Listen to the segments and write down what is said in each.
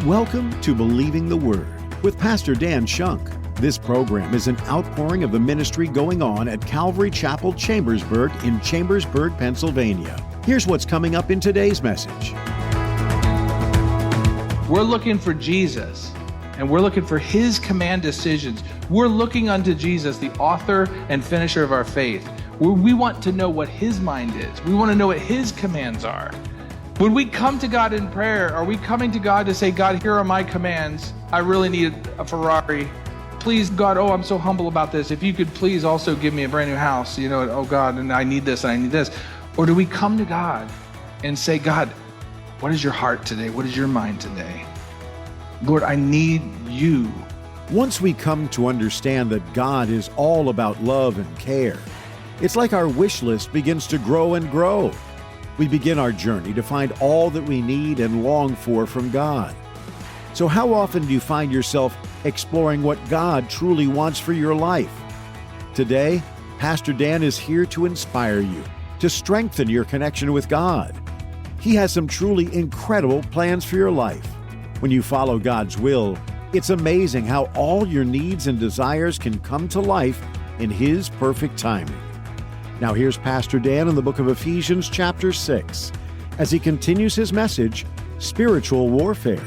Welcome to Believing the Word with Pastor Dan Shunk. This program is an outpouring of the ministry going on at Calvary Chapel, Chambersburg in Chambersburg, Pennsylvania. Here's what's coming up in today's message. We're looking for Jesus, and we're looking for His command decisions. We're looking unto Jesus, the author and finisher of our faith. We want to know what His mind is. We want to know what His commands are. When we come to God in prayer, are we coming to God to say, God, here are my commands. I really need a Ferrari. Please, God, I'm so humble about this. If you could please also give me a brand new house, oh God, and I need this and I need this. Or do we come to God and say, God, what is your heart today? What is your mind today? Lord, I need you. Once we come to understand that God is all about love and care, it's like our wish list begins to grow and grow. We begin our journey to find all that we need and long for from God. So how often do you find yourself exploring what God truly wants for your life? Today, Pastor Dan is here to inspire you, to strengthen your connection with God. He has some truly incredible plans for your life. When you follow God's will, it's amazing how all your needs and desires can come to life in His perfect timing. Now here's Pastor Dan in the book of Ephesians chapter 6, as he continues his message, Spiritual Warfare.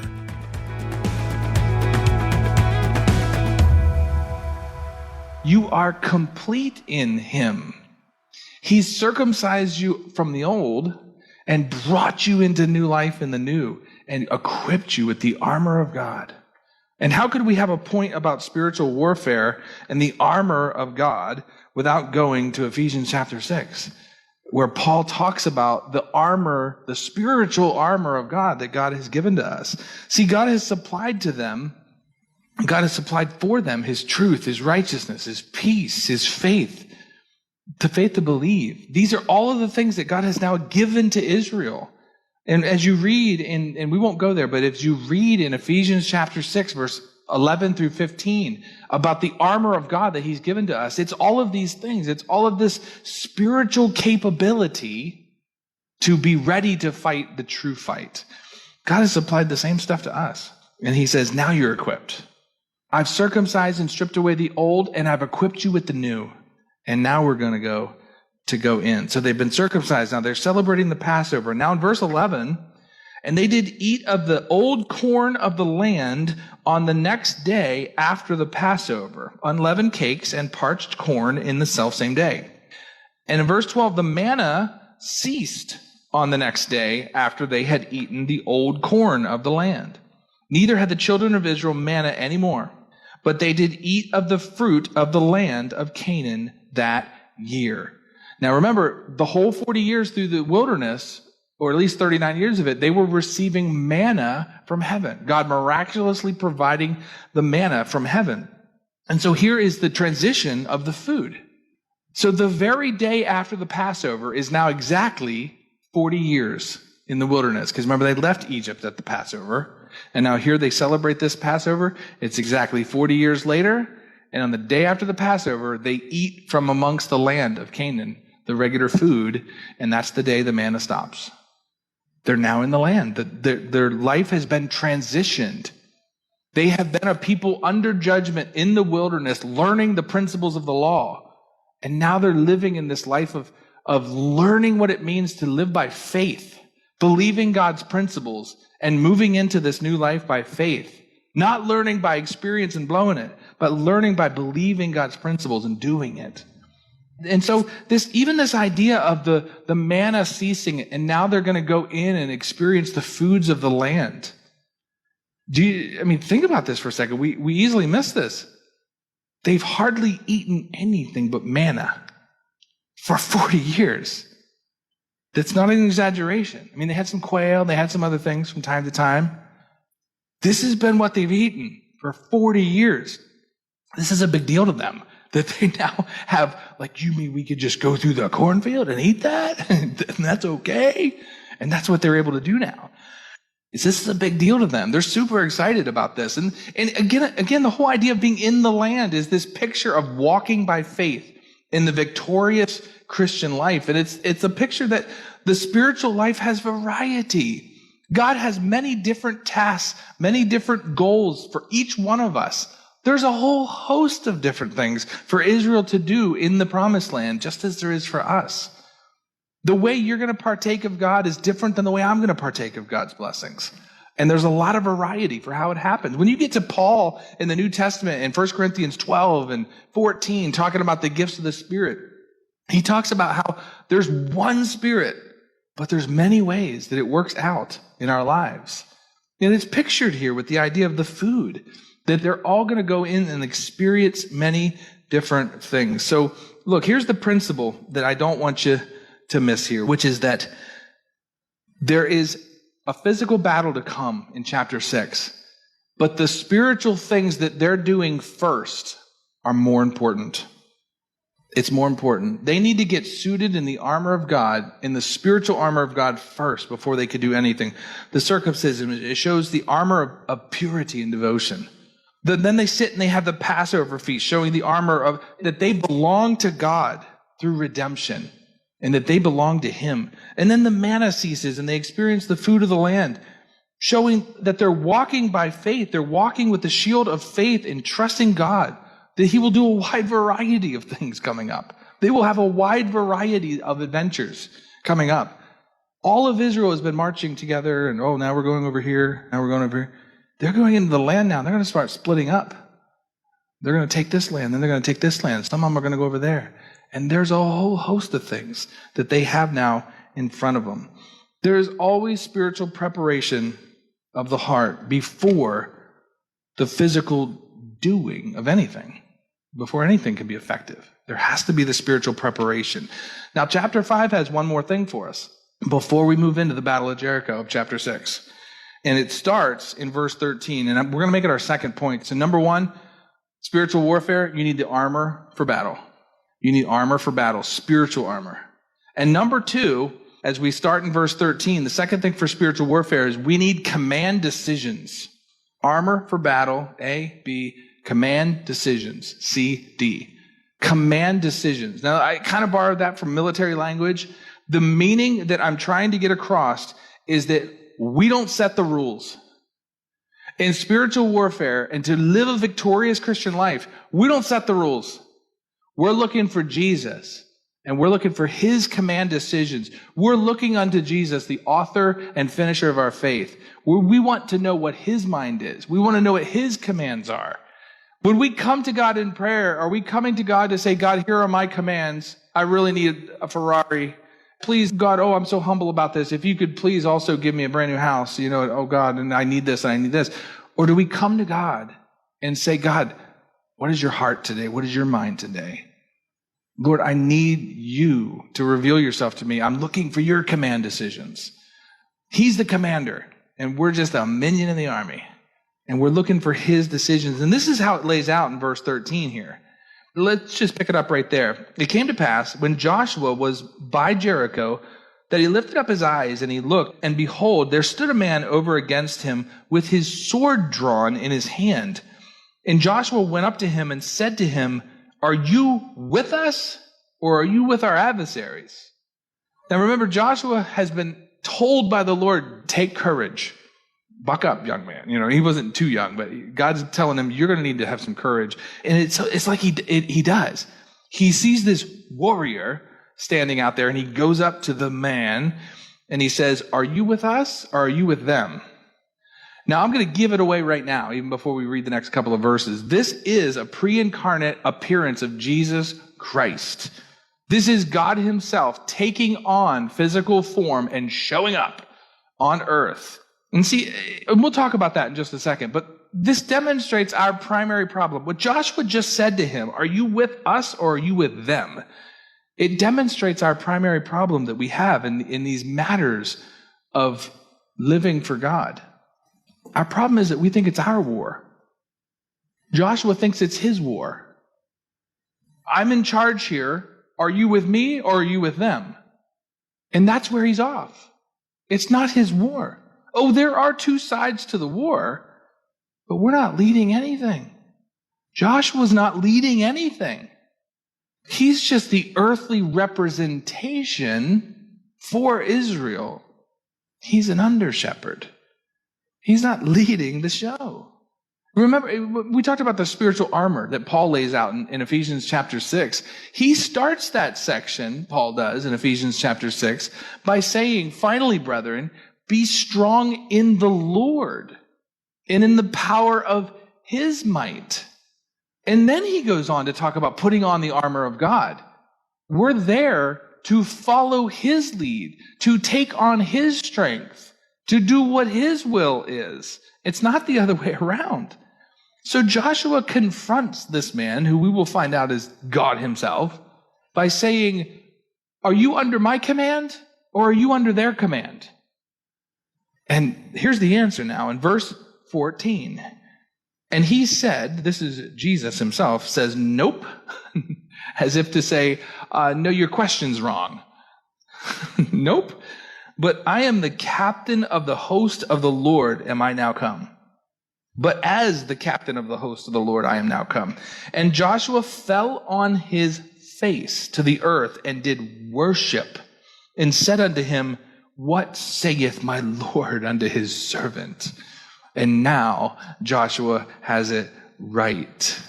You are complete in Him. He circumcised you from the old and brought you into new life in the new and equipped you with the armor of God. And how could we have a point about spiritual warfare and the armor of God without going to Ephesians chapter 6, where Paul talks about the armor, the spiritual armor of God that God has given to us? See, God has supplied to them, God has supplied for them His truth, His righteousness, His peace, His faith to believe. These are all of the things that God has now given to Israel. And as you read, and we won't go there, but as you read in Ephesians chapter 6, verse 11 through 15, about the armor of God that He's given to us, it's all of these things. It's all of this spiritual capability to be ready to fight the true fight. God has supplied the same stuff to us. And He says, now you're equipped. I've circumcised and stripped away the old, and I've equipped you with the new. And now we're going to go in. So they've been circumcised. Now they're celebrating the Passover. Now in verse 11, and they did eat of the old corn of the land on the next day after the Passover, unleavened cakes and parched corn in the selfsame day. And in verse 12, the manna ceased on the next day after they had eaten the old corn of the land. Neither had the children of Israel manna anymore, but they did eat of the fruit of the land of Canaan that year. Now remember, the whole 40 years through the wilderness, or at least 39 years of it, they were receiving manna from heaven. God miraculously providing the manna from heaven. And so here is the transition of the food. So the very day after the Passover is now exactly 40 years in the wilderness. Because remember, they left Egypt at the Passover. And now here they celebrate this Passover. It's exactly 40 years later. And on the day after the Passover, they eat from amongst the land of Canaan, the regular food, and that's the day the manna stops. They're now in the land. Their life has been transitioned. They have been a people under judgment in the wilderness, learning the principles of the law. And now they're living in this life of learning what it means to live by faith, believing God's principles, and moving into this new life by faith. Not learning by experience and blowing it, but learning by believing God's principles and doing it. And so this idea of the manna ceasing, and now they're going to go in and experience the foods of the land. Think about this for a second. We easily miss this. They've hardly eaten anything but manna for 40 years. That's not an exaggeration. They had some quail, they had some other things from time to time. This has been what they've eaten for 40 years. This is a big deal to them. That they now have, you mean we could just go through the cornfield and eat that? And that's okay? And that's what they're able to do now. This is a big deal to them. They're super excited about this. And again, the whole idea of being in the land is this picture of walking by faith in the victorious Christian life. And it's a picture that the spiritual life has variety. God has many different tasks, many different goals for each one of us. There's a whole host of different things for Israel to do in the promised land, just as there is for us. The way you're going to partake of God is different than the way I'm going to partake of God's blessings. And there's a lot of variety for how it happens. When you get to Paul in the New Testament in 1 Corinthians 12 and 14, talking about the gifts of the Spirit, he talks about how there's one Spirit, but there's many ways that it works out in our lives. And it's pictured here with the idea of the food, that they're all going to go in and experience many different things. So look, here's the principle that I don't want you to miss here, which is that there is a physical battle to come in chapter 6, but the spiritual things that they're doing first are more important. It's more important. They need to get suited in the armor of God, in the spiritual armor of God first, before they could do anything. The circumcision, it shows the armor of purity and devotion. Then they sit and they have the Passover feast, showing the armor of that they belong to God through redemption, and that they belong to Him. And then the manna ceases and they experience the food of the land, showing that they're walking by faith. They're walking with the shield of faith and trusting God that He will do a wide variety of things coming up. They will have a wide variety of adventures coming up. All of Israel has been marching together and, now we're going over here, now we're going over here. They're going into the land now. They're going to start splitting up. They're going to take this land, then they're going to take this land. Some of them are going to go over there. And there's a whole host of things that they have now in front of them. There is always spiritual preparation of the heart before the physical doing of anything, before anything can be effective. There has to be the spiritual preparation. Now, chapter 5 has one more thing for us before we move into the Battle of Jericho of chapter 6. And it starts in verse 13. And we're going to make it our second point. So number one, spiritual warfare, you need the armor for battle. You need armor for battle, spiritual armor. And number two, as we start in verse 13, the second thing for spiritual warfare is we need command decisions. Armor for battle, A, B, command decisions, C, D. Command decisions. Now, I kind of borrowed that from military language. The meaning that I'm trying to get across is that we don't set the rules. In spiritual warfare, and to live a victorious Christian life, we don't set the rules. We're looking for Jesus, and we're looking for His command decisions. We're looking unto Jesus, the author and finisher of our faith. We want to know what His mind is. We want to know what His commands are. When we come to God in prayer, are we coming to God to say, God, here are my commands. I really need a Ferrari. Please, God, I'm so humble about this. If you could please also give me a brand new house, oh God, and I need this and I need this. Or do we come to God and say, God, what is your heart today? What is your mind today? Lord, I need you to reveal yourself to me. I'm looking for your command decisions. He's the commander, and we're just a minion in the army. And we're looking for His decisions. And this is how it lays out in verse 13 here. Let's just pick it up right there. It came to pass when Joshua was by Jericho that he lifted up his eyes and he looked, and behold, there stood a man over against him with his sword drawn in his hand. And Joshua went up to him and said to him, are you with us or are you with our adversaries? Now remember, Joshua has been told by the Lord, take courage. Buck up, young man. He wasn't too young, but God's telling him, you're going to need to have some courage. And it's like he does. He sees this warrior standing out there and he goes up to the man and he says, are you with us or are you with them? Now, I'm going to give it away right now, even before we read the next couple of verses. This is a pre-incarnate appearance of Jesus Christ. This is God Himself taking on physical form and showing up on earth. And we'll talk about that in just a second, but this demonstrates our primary problem. What Joshua just said to him, are you with us or are you with them? It demonstrates our primary problem that we have in these matters of living for God. Our problem is that we think it's our war. Joshua thinks it's his war. I'm in charge here. Are you with me or are you with them? And that's where he's off. It's not his war. There are two sides to the war, but we're not leading anything. Joshua's not leading anything. He's just the earthly representation for Israel. He's an under shepherd. He's not leading the show. Remember, we talked about the spiritual armor that Paul lays out in Ephesians chapter 6. He starts that section, Paul does, in Ephesians chapter 6, by saying, finally, brethren, be strong in the Lord and in the power of his might. And then he goes on to talk about putting on the armor of God. We're there to follow his lead, to take on his strength, to do what his will is. It's not the other way around. So Joshua confronts this man, who we will find out is God himself, by saying, are you under my command or are you under their command? And here's the answer now in verse 14. And he said, this is Jesus himself, says, nope, as if to say, no, your question's wrong. Nope. But I am the captain of the host of the Lord, am I now come? But as the captain of the host of the Lord, I am now come. And Joshua fell on his face to the earth and did worship and said unto him, what saith my Lord unto his servant? And now Joshua has it right.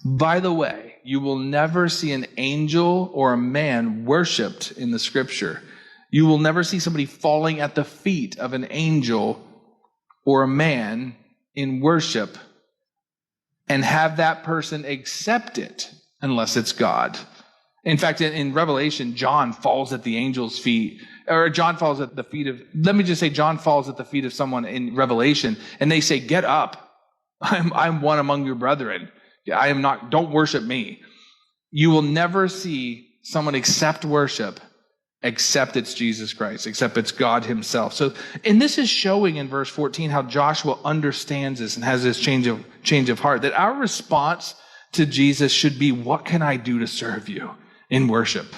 By the way, you will never see an angel or a man worshiped in the scripture. You will never see somebody falling at the feet of an angel or a man in worship and have that person accept it unless it's God. In fact, in Revelation, John falls at the angel's feet, or John falls at the feet of, let me just say, John falls at the feet of someone in Revelation, and they say, get up. I'm one among your brethren. I am not, don't worship me. You will never see someone accept worship except it's Jesus Christ, except it's God himself. So, and this is showing in verse 14 how Joshua understands this and has this change of heart, that our response to Jesus should be, what can I do to serve you in worship?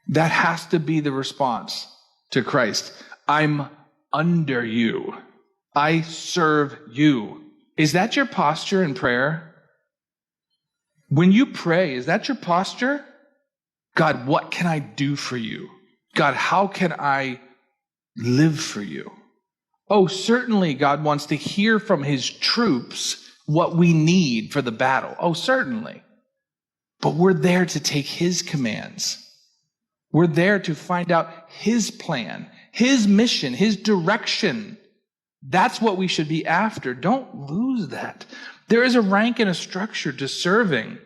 That has to be the response to Christ. I'm under you. I serve you. Is that your posture in prayer? When you pray, is that your posture? God, what can I do for you? God, how can I live for you? Oh, certainly God wants to hear from his troops what we need for the battle. Oh, certainly. But we're there to take his commands. We're there to find out his plan, his mission, his direction. That's what we should be after. Don't lose that. There is a rank and a structure to serving.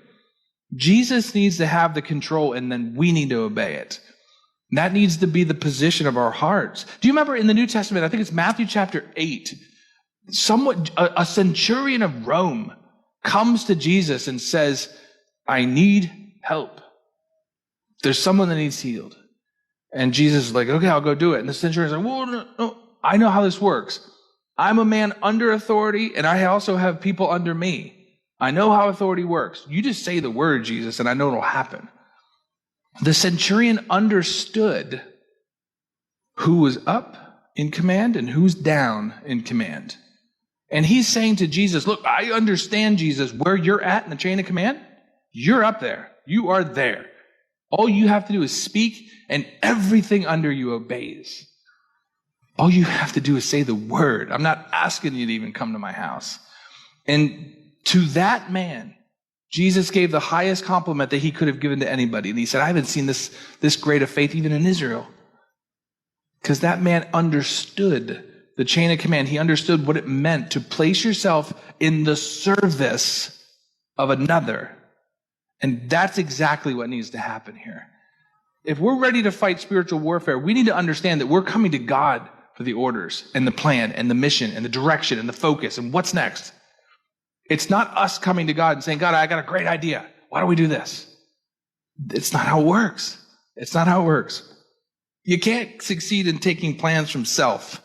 Jesus needs to have the control, and then we need to obey it. And that needs to be the position of our hearts. Do you remember in the New Testament, I think it's Matthew chapter 8, a centurion of Rome comes to Jesus and says, I need help. There's someone that needs healed. And Jesus is like, okay, I'll go do it. And the centurion's like, well, no, I know how this works. I'm a man under authority, and I also have people under me. I know how authority works. You just say the word, Jesus, and I know it'll happen. The centurion understood who was up in command and who's down in command. And he's saying to Jesus, look, I understand, Jesus, where you're at in the chain of command. You're up there. You are there. All you have to do is speak, and everything under you obeys. All you have to do is say the word. I'm not asking you to even come to my house. And to that man, Jesus gave the highest compliment that he could have given to anybody. And he said, I haven't seen this great of faith even in Israel. Because that man understood the chain of command. He understood what it meant to place yourself in the service of another. And that's exactly what needs to happen here. If we're ready to fight spiritual warfare, we need to understand that we're coming to God for the orders and the plan and the mission and the direction and the focus and what's next. It's not us coming to God and saying, God, I got a great idea. Why don't we do this? It's not how it works. It's not how it works. You can't succeed in taking plans from self.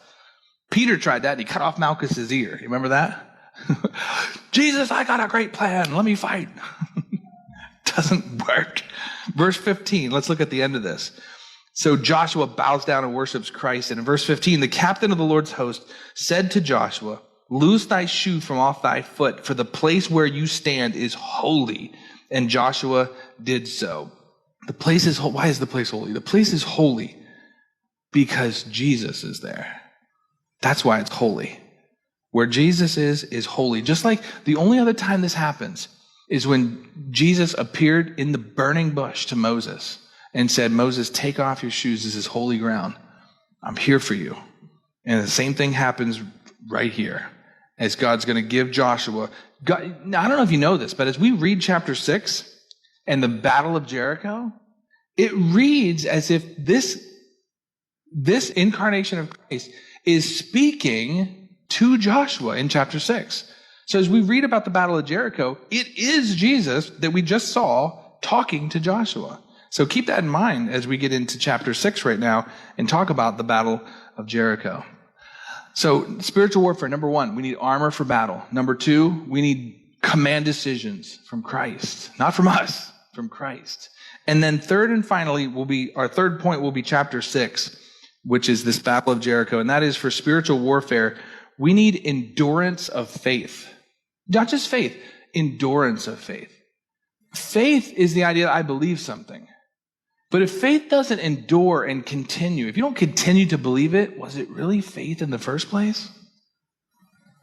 Peter tried that and he cut off Malchus's ear. You remember that? Jesus, I got a great plan. Let me fight. Doesn't work. Verse 15, let's look at the end of this. So Joshua bows down and worships Christ. And in verse 15, the captain of the Lord's host said to Joshua, loose thy shoe from off thy foot, for the place where you stand is holy. And Joshua did so. The place is holy. Why is the place holy? The place is holy Because Jesus is there. That's why it's holy. Where Jesus is holy. Just like the only other time this happens is when Jesus appeared in the burning bush to Moses and said, Moses, take off your shoes. This is holy ground. I'm here for you. And the same thing happens right here as God's going to give Joshua. Now, I don't know if you know this, but as we read chapter 6 and the Battle of Jericho, it reads as if this incarnation of Christ is speaking to Joshua in chapter 6. So as we read about the Battle of Jericho, it is Jesus that we just saw talking to Joshua. So keep that in mind as we get into chapter 6 right now and talk about the Battle of Jericho. So spiritual warfare, number 1, we need armor for battle. Number 2, we need command decisions from Christ. Not from us, from Christ. And then third and finally our third point will be chapter 6, which is this Battle of Jericho. And that is for spiritual warfare, we need endurance of faith. Not just faith, endurance of faith. Faith is the idea that I believe something. But if faith doesn't endure and continue, if you don't continue to believe it, was it really faith in the first place?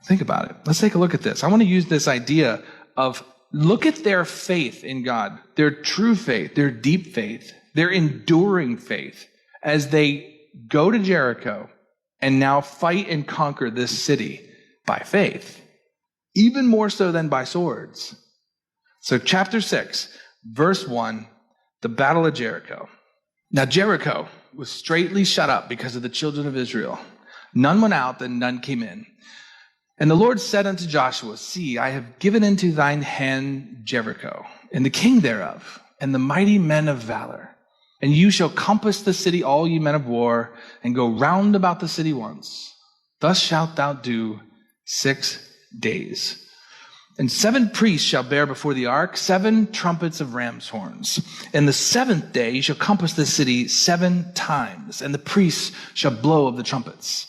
Think about it. Let's take a look at this. I want to use this idea of look at their faith in God, their true faith, their deep faith, their enduring faith as they go to Jericho and now fight and conquer this city by faith, even more so than by swords. So chapter 6, verse 1, the Battle of Jericho. Now Jericho was straitly shut up because of the children of Israel. None went out, and none came in. And the Lord said unto Joshua, See, I have given into thine hand Jericho, and the king thereof, and the mighty men of valor. And you shall compass the city, all ye men of war, and go round about the city once. Thus shalt thou do 6 days. And 7 priests shall bear before the ark 7 trumpets of ram's horns. And the 7th day you shall compass the city 7 times, and the priests shall blow of the trumpets.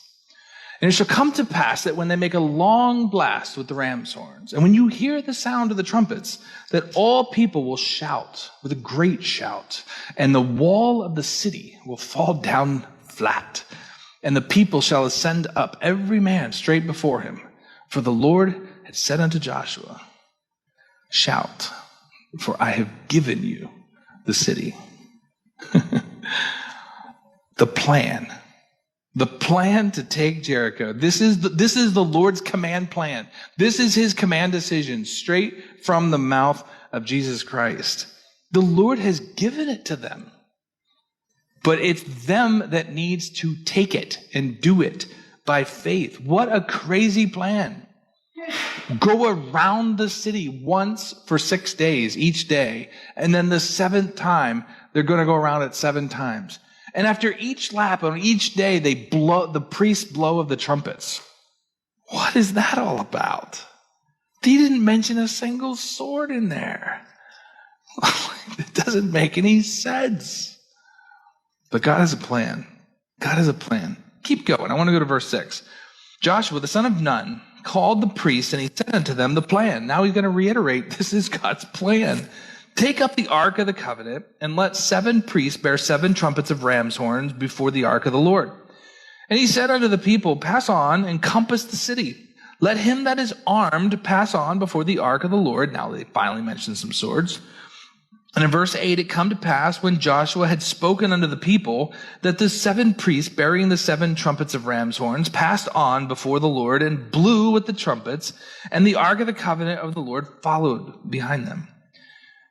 And it shall come to pass that when they make a long blast with the ram's horns, and when you hear the sound of the trumpets, that all people will shout with a great shout, and the wall of the city will fall down flat, and the people shall ascend up, every man straight before him. For the Lord had said unto Joshua, Shout, for I have given you the city. The plan to take Jericho. This is the Lord's command plan. This is his command decision straight from the mouth of Jesus Christ. The Lord has given it to them. But it's them that needs to take it and do it by faith. What a crazy plan. Go around the city once for 6 days, each day. And then the 7th time, they're going to go around it 7 times. And after each lap, on each day, the priests blow of the trumpets. What is that all about? He didn't mention a single sword in there. It doesn't make any sense. But God has a plan. God has a plan. Keep going. I want to go to verse 6. Joshua, the son of Nun, called the priests, and he said unto them the plan. Now he's going to reiterate, this is God's plan. Take up the ark of the covenant, and let 7 priests bear 7 trumpets of ram's horns before the ark of the Lord. And he said unto the people, Pass on and compass the city. Let him that is armed pass on before the ark of the Lord. Now they finally mention some swords. And in verse 8, it come to pass when Joshua had spoken unto the people that the 7 priests bearing the 7 trumpets of ram's horns passed on before the Lord and blew with the trumpets, and the ark of the covenant of the Lord followed behind them.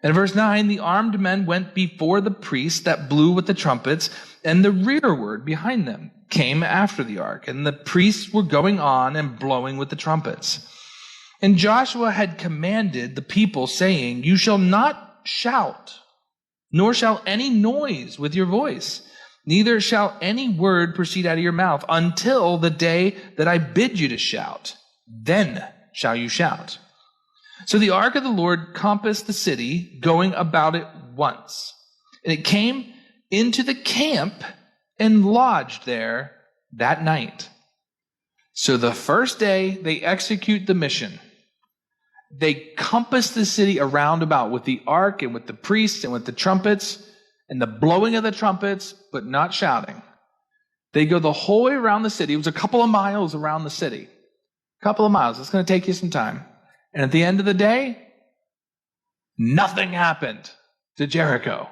And in verse 9, the armed men went before the priests that blew with the trumpets, and the rearward behind them came after the ark, and the priests were going on and blowing with the trumpets. And Joshua had commanded the people, saying, You shall not shout, nor shall any noise with your voice, neither shall any word proceed out of your mouth until the day that I bid you to shout. Then shall you shout. So the ark of the Lord compassed the city, going about it once. And it came into the camp and lodged there that night. So the first day they execute the mission. They compass the city around about with the ark and with the priests and with the trumpets and the blowing of the trumpets, but not shouting. They go the whole way around the city. It was a couple of miles around the city. A couple of miles. It's going to take you some time. And at the end of the day, nothing happened to Jericho.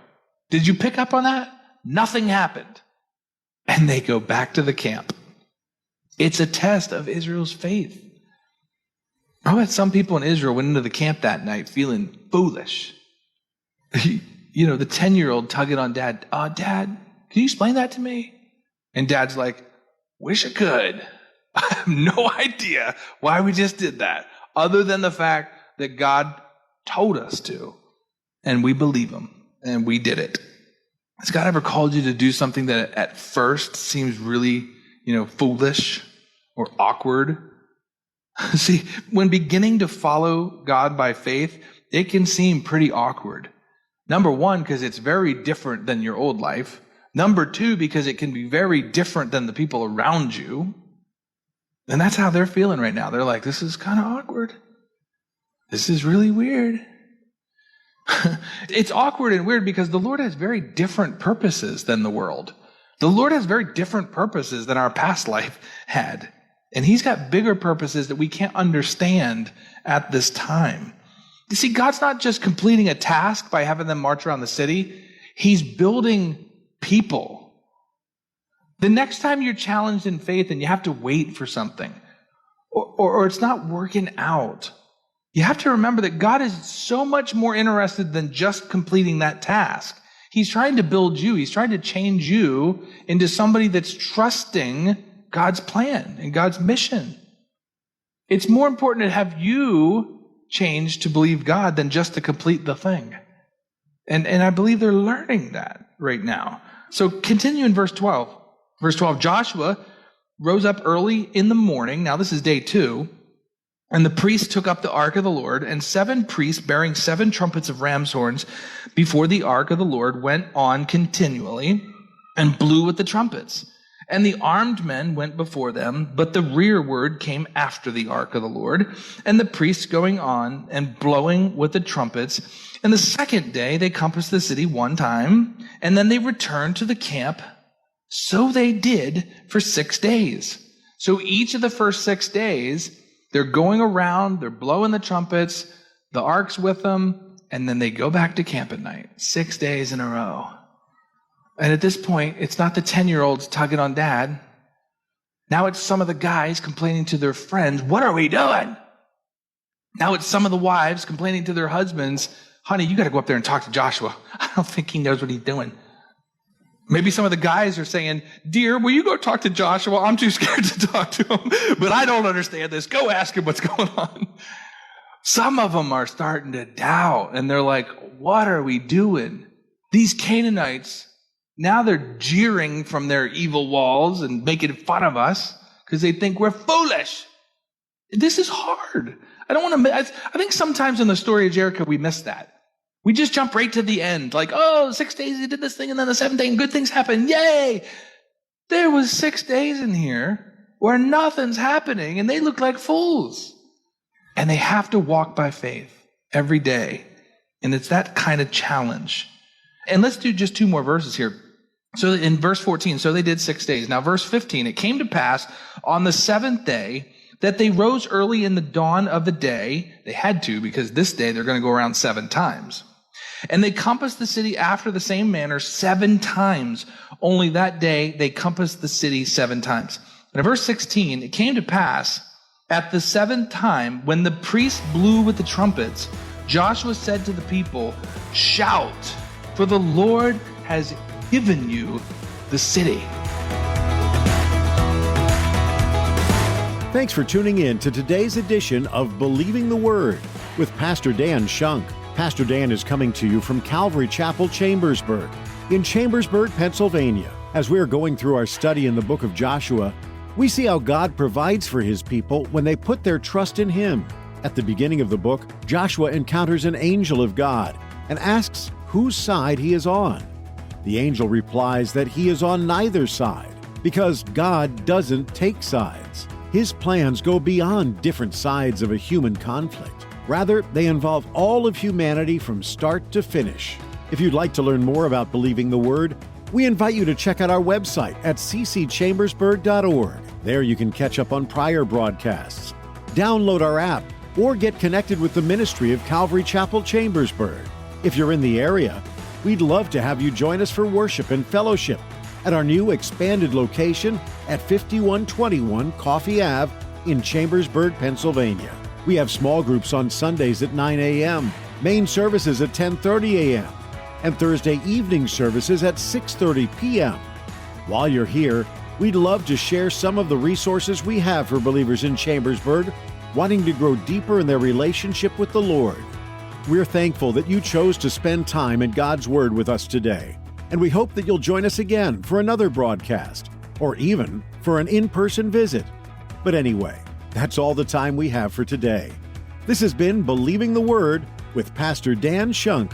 Did you pick up on that? Nothing happened. And they go back to the camp. It's a test of Israel's faith. I bet some people in Israel went into the camp that night feeling foolish. The 10-year-old tugging on Dad. Dad, can you explain that to me? And Dad's like, wish I could. I have no idea why we just did that, other than the fact that God told us to. And we believe him. And we did it. Has God ever called you to do something that at first seems really, foolish or awkward? See, when beginning to follow God by faith, it can seem pretty awkward. Number one, because it's very different than your old life. Number two, because it can be very different than the people around you. And that's how they're feeling right now. They're like, this is kind of awkward. This is really weird. It's awkward and weird because the Lord has very different purposes than the world. The Lord has very different purposes than our past life had. And he's got bigger purposes that we can't understand at this time. You see, God's not just completing a task by having them march around the city. He's building people. The next time you're challenged in faith and you have to wait for something, or it's not working out, you have to remember that God is so much more interested than just completing that task. He's trying to build you. He's trying to change you into somebody that's trusting God's plan and God's mission. It's more important to have you change to believe God than just to complete the thing. And I believe they're learning that right now. So continue in verse 12. Verse 12, Joshua rose up early in the morning. Now this is day 2. And the priests took up the ark of the Lord, and 7 priests bearing 7 trumpets of ram's horns before the ark of the Lord went on continually and blew with the trumpets. And the armed men went before them, but the rearward came after the ark of the Lord, and the priests going on and blowing with the trumpets. And the second day they compassed the city one time, and then they returned to the camp. So they did for 6 days. So each of the first 6 days, they're going around, they're blowing the trumpets, the ark's with them, and then they go back to camp at night. 6 days in a row. And at this point, it's not the 10-year-olds tugging on Dad. Now it's some of the guys complaining to their friends, what are we doing? Now it's some of the wives complaining to their husbands, honey, you got to go up there and talk to Joshua. I don't think he knows what he's doing. Maybe some of the guys are saying, dear, will you go talk to Joshua? I'm too scared to talk to him, but I don't understand this. Go ask him what's going on. Some of them are starting to doubt, and they're like, what are we doing? These Canaanites, now they're jeering from their evil walls and making fun of us because they think we're foolish. This is hard. I think sometimes in the story of Jericho, we miss that. We just jump right to the end, like, 6 days he did this thing, and then the 7th day, and good things happen. Yay! There was 6 days in here where nothing's happening, and they look like fools. And they have to walk by faith every day. And it's that kind of challenge. And let's do just 2 more verses here. So in verse 14, so they did 6 days. Now verse 15, it came to pass on the 7th day that they rose early in the dawn of the day. They had to, because this day they're going to go around 7 times. And they compassed the city after the same manner 7 times. Only that day they compassed the city 7 times. And in verse 16, it came to pass at the 7th time when the priests blew with the trumpets, Joshua said to the people, shout, for the Lord has given you the city. Thanks for tuning in to today's edition of Believing the Word with Pastor Dan Shunk. Pastor Dan is coming to you from Calvary Chapel, Chambersburg, in Chambersburg, Pennsylvania. As we are going through our study in the book of Joshua, we see how God provides for his people when they put their trust in him. At the beginning of the book, Joshua encounters an angel of God and asks whose side he is on. The angel replies that he is on neither side because God doesn't take sides. His plans go beyond different sides of a human conflict. Rather, they involve all of humanity from start to finish. If you'd like to learn more about Believing the Word, We invite you to check out our website at cchambersburg.org. There you can catch up on prior broadcasts, download our app, or get connected with the ministry of Calvary Chapel Chambersburg. If you're in the area, we'd love to have you join us for worship and fellowship at our new expanded location at 5121 Coffee Ave in Chambersburg, Pennsylvania. We have small groups on Sundays at 9 a.m., main services at 10:30 a.m., and Thursday evening services at 6:30 p.m. While you're here, we'd love to share some of the resources we have for believers in Chambersburg wanting to grow deeper in their relationship with the Lord. We're thankful that you chose to spend time in God's Word with us today, and we hope that you'll join us again for another broadcast, or even for an in-person visit. But anyway, that's all the time we have for today. This has been Believing the Word with Pastor Dan Shunk.